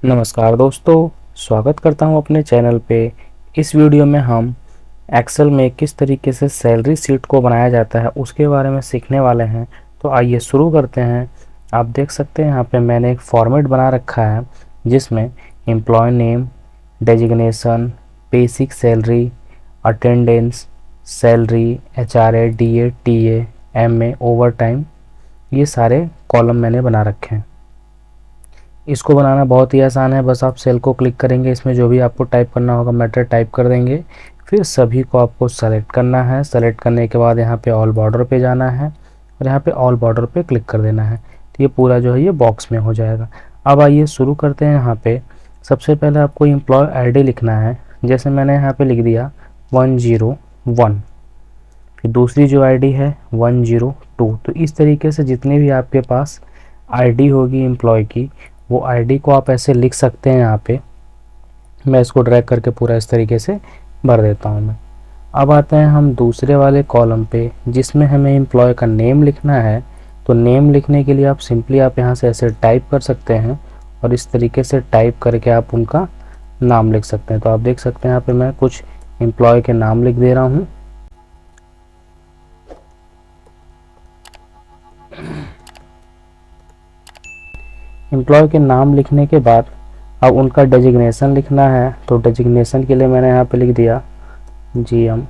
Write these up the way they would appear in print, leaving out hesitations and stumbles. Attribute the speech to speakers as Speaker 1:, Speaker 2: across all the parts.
Speaker 1: नमस्कार दोस्तों, स्वागत करता हूं अपने चैनल पे। इस वीडियो में हम एक्सेल में किस तरीके से सैलरी शीट को बनाया जाता है उसके बारे में सीखने वाले हैं। तो आइए शुरू करते हैं। आप देख सकते हैं यहाँ पे मैंने एक फॉर्मेट बना रखा है जिसमें employee name, designation, basic salary, attendance, salary, HRA, DA, TA, MA, overtime, ये सारे कॉलम मैंने बना रखे हैं। इसको बनाना बहुत ही आसान है। बस आप सेल को क्लिक करेंगे, इसमें जो भी आपको टाइप करना होगा मैटर टाइप कर देंगे। फिर सभी को आपको सेलेक्ट करना है। सेलेक्ट करने के बाद यहाँ पे ऑल बॉर्डर पे जाना है और यहाँ पे ऑल बॉर्डर पे क्लिक कर देना है। तो ये पूरा जो है ये बॉक्स में हो जाएगा। अब आइए शुरू करते हैं। यहाँ पे सबसे पहले आपको एम्प्लॉय आईडी लिखना है। जैसे मैंने यहाँ पे लिख दिया 101। फिर दूसरी जो आईडी है 102। तो इस तरीके से जितने भी आपके पास आईडी होगी एम्प्लॉय की, वो आईडी को आप ऐसे लिख सकते हैं। यहाँ पे मैं इसको ड्रैग करके पूरा इस तरीके से भर देता हूँ मैं। अब आते हैं हम दूसरे वाले कॉलम पे जिसमें हमें एम्प्लॉय का नेम लिखना है। तो नेम लिखने के लिए आप सिंपली आप यहाँ से ऐसे टाइप कर सकते हैं और इस तरीके से टाइप करके आप उनका नाम लिख सकते हैं। तो आप देख सकते हैं यहाँ पे मैं कुछ एम्प्लॉय के नाम लिख दे रहा हूँ। एम्प्लॉय के नाम लिखने के बाद अब उनका डेजिग्नेशन लिखना है। तो डेजिग्नेशन के लिए मैंने यहाँ पे लिख दिया जीएम।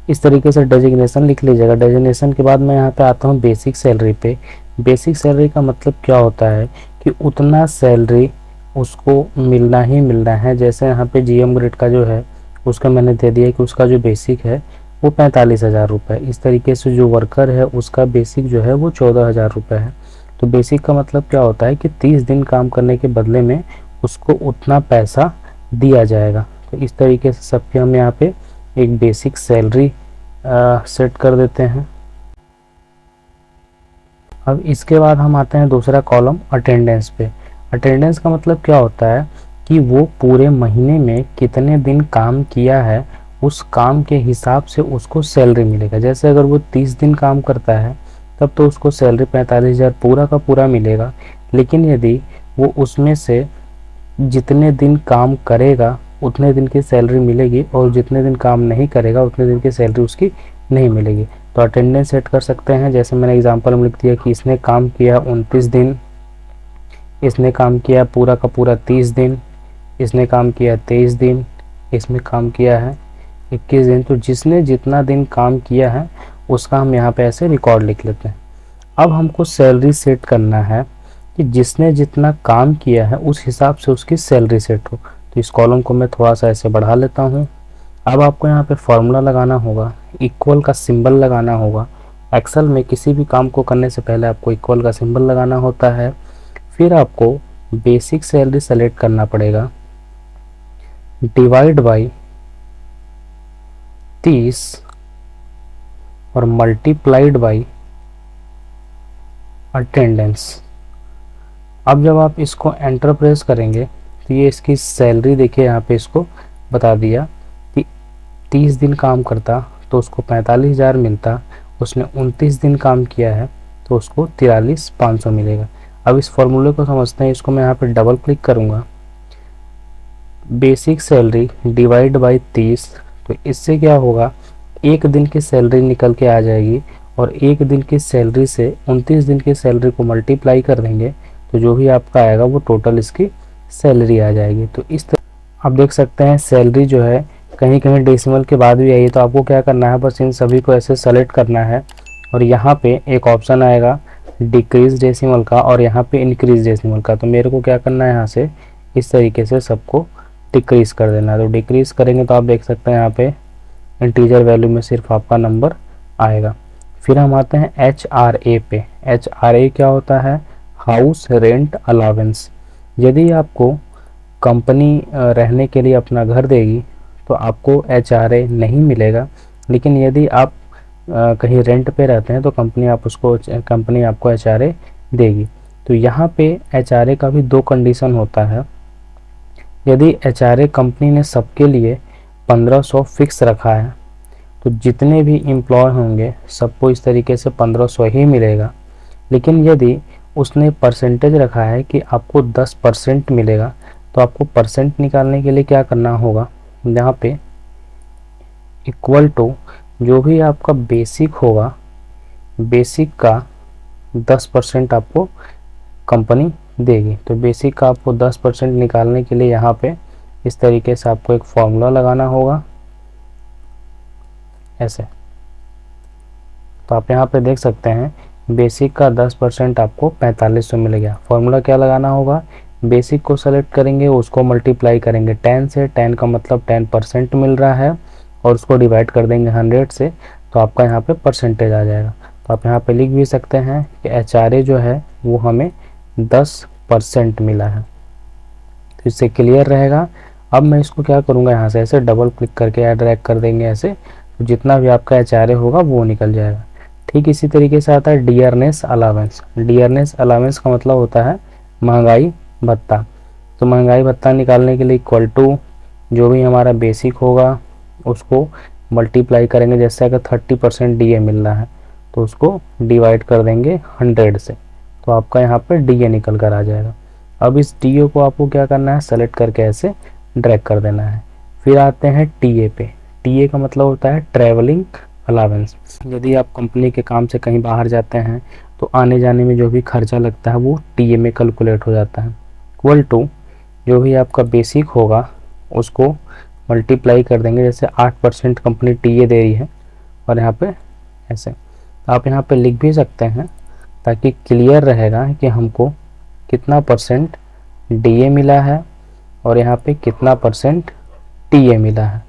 Speaker 1: इस तरीके से डेजिग्नेशन लिख लीजिएगा। डेजिग्नेशन के बाद मैं यहाँ पे आता हूँ बेसिक सैलरी पे। बेसिक सैलरी का मतलब क्या होता है कि उतना सैलरी उसको मिलना ही मिलना है। जैसे यहाँ पे जीएम ग्रेड का जो है उसका मैंने दे दिया कि उसका जो बेसिक है वो 45,000 रुपये। इस तरीके से जो वर्कर है उसका बेसिक जो है वो 14,000 रुपये है। तो बेसिक का मतलब क्या होता है कि 30 दिन काम करने के बदले में उसको उतना पैसा दिया जाएगा। तो इस तरीके से सबके हम यहाँ पे एक बेसिक सैलरी सेट कर देते हैं। अब इसके बाद हम आते हैं दूसरा कॉलम अटेंडेंस पे। अटेंडेंस का मतलब क्या होता है कि वो पूरे महीने में कितने दिन काम किया है, उस काम के हिसाब से उसको सैलरी मिलेगा। जैसे अगर वो 30 दिन काम करता है तब तो उसको सैलरी 45,000 पूरा का पूरा मिलेगा। लेकिन यदि वो उसमें से जितने दिन काम करेगा उतने दिन की सैलरी मिलेगी और जितने दिन काम नहीं करेगा उतने दिन की सैलरी उसकी नहीं मिलेगी। तो अटेंडेंस सेट कर सकते हैं। जैसे मैंने एग्जांपल में लिख दिया कि इसने काम किया 29 दिन, इसने काम किया पूरा का पूरा 30 दिन, इसने काम किया 23 दिन, इसमें काम किया है 21 दिन। तो जिसने जितना दिन काम किया है उसका हम यहाँ पे ऐसे रिकॉर्ड लिख लेते हैं। अब हमको सैलरी सेट करना है कि जिसने जितना काम किया है उस हिसाब से उसकी सैलरी सेट हो। तो इस कॉलम को मैं थोड़ा सा ऐसे बढ़ा लेता हूँ। अब आपको यहाँ पे फॉर्मूला लगाना होगा, इक्वल का सिंबल लगाना होगा। एक्सेल में किसी भी काम को करने से पहले आपको इक्वल का सिंबल लगाना होता है। फिर आपको बेसिक सैलरी सेलेक्ट करना पड़ेगा, डिवाइड बाई 30 और मल्टीप्लाइड बाई अटेंडेंस। अब जब आप इसको एंटर प्रेस करेंगे तो ये इसकी सैलरी देखिए यहाँ पे इसको बता दिया कि 30 दिन काम करता तो उसको 45,000 मिलता, उसने 29 दिन काम किया है तो उसको 43,500 मिलेगा। अब इस फॉर्मूले को समझते हैं। इसको मैं यहाँ पे डबल क्लिक करूँगा, बेसिक सैलरी डिवाइड बाई 30। तो इससे क्या होगा, एक दिन की सैलरी निकल के आ जाएगी और एक दिन की सैलरी से 29 दिन की सैलरी को मल्टीप्लाई कर देंगे तो जो भी आपका आएगा वो टोटल इसकी सैलरी आ जाएगी। तो इस तरह आप देख सकते हैं सैलरी जो है कहीं कहीं डेसिमल के बाद भी आई है। तो आपको क्या करना है, बस इन सभी को ऐसे सेलेक्ट करना है और यहाँ पे एक ऑप्शन आएगा डिक्रीज डेसिमल का और यहाँ पे इंक्रीज डेसिमल का। तो मेरे को क्या करना है, यहाँ से इस तरीके से सबको डिक्रीज कर देना है। तो डिक्रीज करेंगे तो आप देख सकते हैं यहाँ पे इंटीजर वैल्यू में सिर्फ आपका नंबर आएगा। फिर हम आते हैं HRA पे। HRA क्या होता है, हाउस रेंट अलावेंस। यदि आपको कंपनी रहने के लिए अपना घर देगी तो आपको HRA नहीं मिलेगा। लेकिन यदि आप कहीं रेंट पे रहते हैं तो कंपनी आपको HRA देगी। तो यहाँ पे HRA का भी 2 कंडीशन होता है। यदि HRA कंपनी ने सबके लिए 1500 फिक्स रखा है तो जितने भी एम्प्लॉय होंगे सबको इस तरीके से 1500 ही मिलेगा। लेकिन यदि उसने परसेंटेज रखा है कि आपको 10% मिलेगा, तो आपको परसेंट निकालने के लिए क्या करना होगा, यहाँ पे इक्वल टू जो भी आपका बेसिक होगा, बेसिक का 10% आपको कंपनी देगी। तो बेसिक का आपको 10% निकालने के लिए यहाँ पे इस तरीके से आपको एक फॉर्मूला लगाना होगा ऐसे। तो आप यहाँ पे देख सकते हैं बेसिक का 10% आपको 4500 मिलेगा। फॉर्मूला क्या लगाना होगा, बेसिक को सेलेक्ट करेंगे, उसको मल्टीप्लाई करेंगे 10 से, 10 का मतलब 10% मिल रहा है, और उसको डिवाइड कर देंगे 100 से, तो आपका यहाँ पे परसेंटेज आ जाएगा। तो आप यहाँ पे लिख भी सकते हैं कि HRA जो है वो हमें 10% मिला है। तो इससे क्लियर रहेगा। अब मैं इसको क्या करूँगा, यहाँ से ऐसे डबल क्लिक करके या ड्रैग कर देंगे ऐसे, तो जितना भी आपका HRA होगा वो निकल जाएगा। ठीक इसी तरीके से आता है डियरनेस अलावेंस। डियरनेस अलावेंस का मतलब होता है महंगाई भत्ता। तो महंगाई भत्ता निकालने के लिए इक्वल टू जो भी हमारा बेसिक होगा उसको मल्टीप्लाई करेंगे। जैसे अगर 30% DA मिल रहा है तो उसको डिवाइड कर देंगे 100 से, तो आपका यहाँ पर DA निकल कर आ जाएगा। अब इस DA को आपको क्या करना है, सेलेक्ट करके ऐसे ड्रैग कर देना है। फिर आते हैं TA पे। TA का मतलब होता है ट्रैवलिंग अलावेंस। यदि आप कंपनी के काम से कहीं बाहर जाते हैं तो आने जाने में जो भी खर्चा लगता है वो TA में कैलकुलेट हो जाता है। इक्वल टू जो भी आपका बेसिक होगा उसको मल्टीप्लाई कर देंगे। जैसे 8% कंपनी TA दे रही है और यहाँ पे ऐसे, आप यहाँ पे लिख भी सकते हैं ताकि क्लियर रहेगा कि हमको कितना परसेंट DA मिला है और यहाँ पे कितना परसेंट TA मिला है।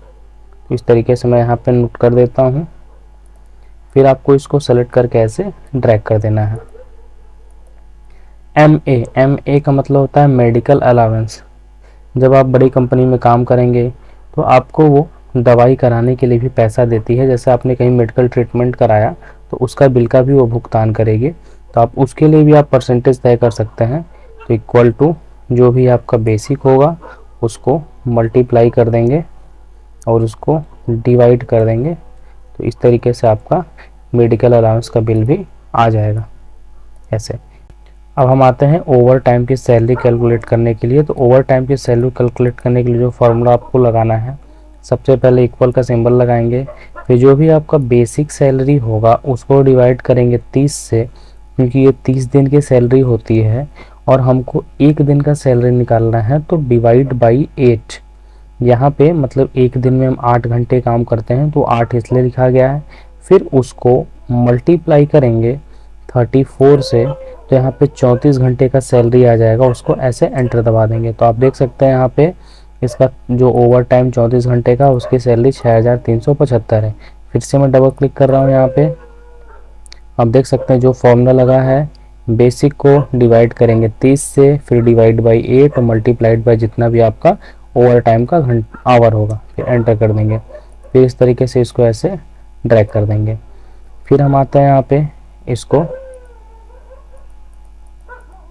Speaker 1: तो इस तरीके से मैं यहाँ पे नोट कर देता हूँ। फिर आपको इसको सेलेक्ट करके ऐसे ड्रैग कर देना है। MA का मतलब होता है मेडिकल अलावेंस। जब आप बड़ी कंपनी में काम करेंगे तो आपको वो दवाई कराने के लिए भी पैसा देती है। जैसे आपने कहीं मेडिकल ट्रीटमेंट कराया तो उसका बिल का भी वो भुगतान करेगी, तो आप उसके लिए भी आप परसेंटेज तय कर सकते हैं। तो इक्वल टू जो भी आपका बेसिक होगा उसको मल्टीप्लाई कर देंगे और उसको डिवाइड कर देंगे। तो इस तरीके से आपका मेडिकल अलाउंस का बिल भी आ जाएगा ऐसे। अब हम आते हैं ओवर टाइम की सैलरी कैलकुलेट करने के लिए। तो ओवर टाइम की सैलरी कैलकुलेट करने के लिए जो फार्मूला आपको लगाना है, सबसे पहले इक्वल का सिंबल लगाएंगे। फिर जो भी आपका बेसिक सैलरी होगा उसको डिवाइड करेंगे 30 से, क्योंकि ये 30 दिन की सैलरी होती है और हमको एक दिन का सैलरी निकालना है। तो डिवाइड बाई 8, यहाँ पे मतलब एक दिन में हम 8 घंटे काम करते हैं तो 8 इसलिए लिखा गया है। फिर उसको मल्टीप्लाई करेंगे 34 से, तो यहाँ पे 34 घंटे का सैलरी आ जाएगा। उसको ऐसे एंटर दबा देंगे। तो आप देख सकते हैं यहाँ पे इसका जो ओवर टाइम 34 घंटे का उसकी सैलरी 6375 है। फिर से मैं डबल क्लिक कर रहा हूँ यहाँ पे। आप देख सकते हैं जो फॉर्मूला लगा है, बेसिक को डिवाइड करेंगे 30 से, फिर डिवाइड बाई 8 और मल्टीप्लाइड बाई जितना भी आपका ओवर टाइम का आवर होगा, फिर एंटर कर देंगे। फिर इस तरीके से इसको ऐसे ड्रैग कर देंगे। फिर हम आते हैं यहाँ पे, इसको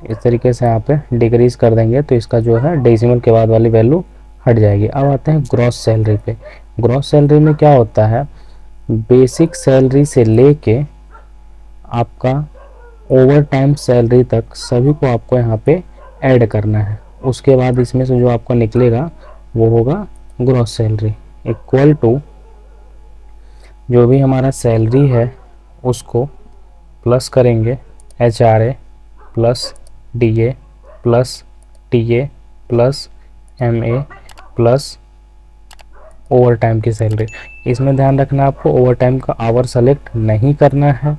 Speaker 1: इस तरीके से यहाँ पे डिक्रीज कर देंगे तो इसका जो है डेसिमल के बाद वाली वैल्यू हट जाएगी। अब आते हैं ग्रॉस सैलरी पे। ग्रॉस सैलरी में क्या होता है, बेसिक सैलरी से लेके आपका ओवर टाइम सैलरी तक सभी को आपको यहाँ पे ऐड करना है। उसके बाद इसमें से जो आपका निकलेगा वो होगा ग्रॉस सैलरी। इक्वल टू जो भी हमारा सैलरी है उसको प्लस करेंगे HRA plus DA plus TA plus MA plus over time की सैलरी। इसमें ध्यान रखना आपको ओवर टाइम का आवर सेलेक्ट नहीं करना है,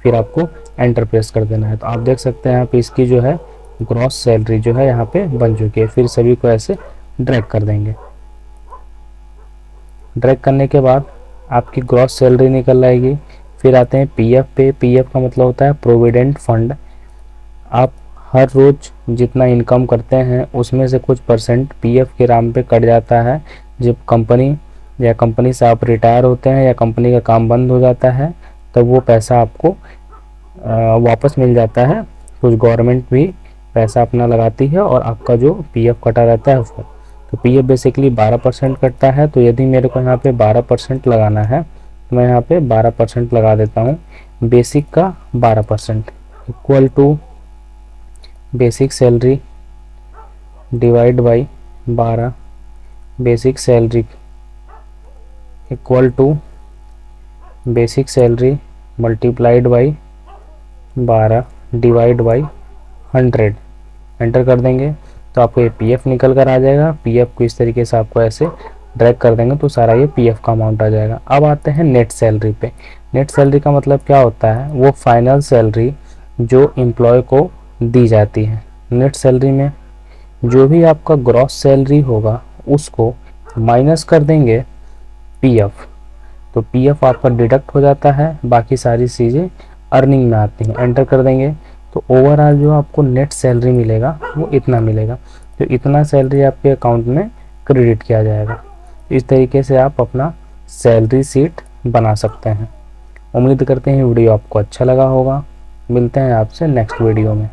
Speaker 1: फिर आपको एंटर प्रेस कर देना है। तो आप देख सकते हैं यहाँ पे इसकी जो है ग्रॉस सैलरी जो है यहाँ पे बन चुकी है। फिर सभी को ऐसे ड्रैग कर देंगे। ड्रैग करने के बाद आपकी ग्रॉस सैलरी निकल आएगी। फिर आते हैं PF पे। PF का मतलब होता है प्रोविडेंट फंड। आप हर रोज जितना इनकम करते हैं उसमें से कुछ परसेंट PF के नाम पे कट जाता है। जब कंपनी से आप रिटायर होते हैं या कंपनी का काम बंद हो जाता है तब वो पैसा आपको वापस मिल जाता है। कुछ गवर्नमेंट भी पैसा अपना लगाती है और आपका जो PF कटा रहता है उसको, तो PF बेसिकली 12% कटता है। तो यदि मेरे को यहाँ पे 12% लगाना है तो मैं यहाँ पे 12% लगा देता हूँ। बेसिक का 12% equal to basic salary divide by 12, basic salary equal to basic salary multiplied by 12 divide by 100। Enter कर देंगे तो आपको ये पीएफ निकल कर आ जाएगा। पीएफ को इस तरीके से आपको ऐसे ड्रैग कर देंगे तो सारा ये पीएफ का अमाउंट आ जाएगा। अब आते हैं नेट सैलरी पे। नेट सैलरी का मतलब क्या होता है, वो फाइनल सैलरी जो एम्प्लॉय को दी जाती है। नेट सैलरी में जो भी आपका ग्रॉस सैलरी होगा उसको माइनस कर देंगे पीएफ, तो पीएफ आपका डिडक्ट हो जाता है, बाकी सारी चीज़ें अर्निंग में आती हैं। एंटर कर देंगे तो ओवरऑल जो आपको नेट सैलरी मिलेगा वो इतना मिलेगा, तो इतना सैलरी आपके अकाउंट में क्रेडिट किया जाएगा। इस तरीके से आप अपना सैलरी शीट बना सकते हैं। उम्मीद करते हैं वीडियो आपको अच्छा लगा होगा। मिलते हैं आपसे नेक्स्ट वीडियो में।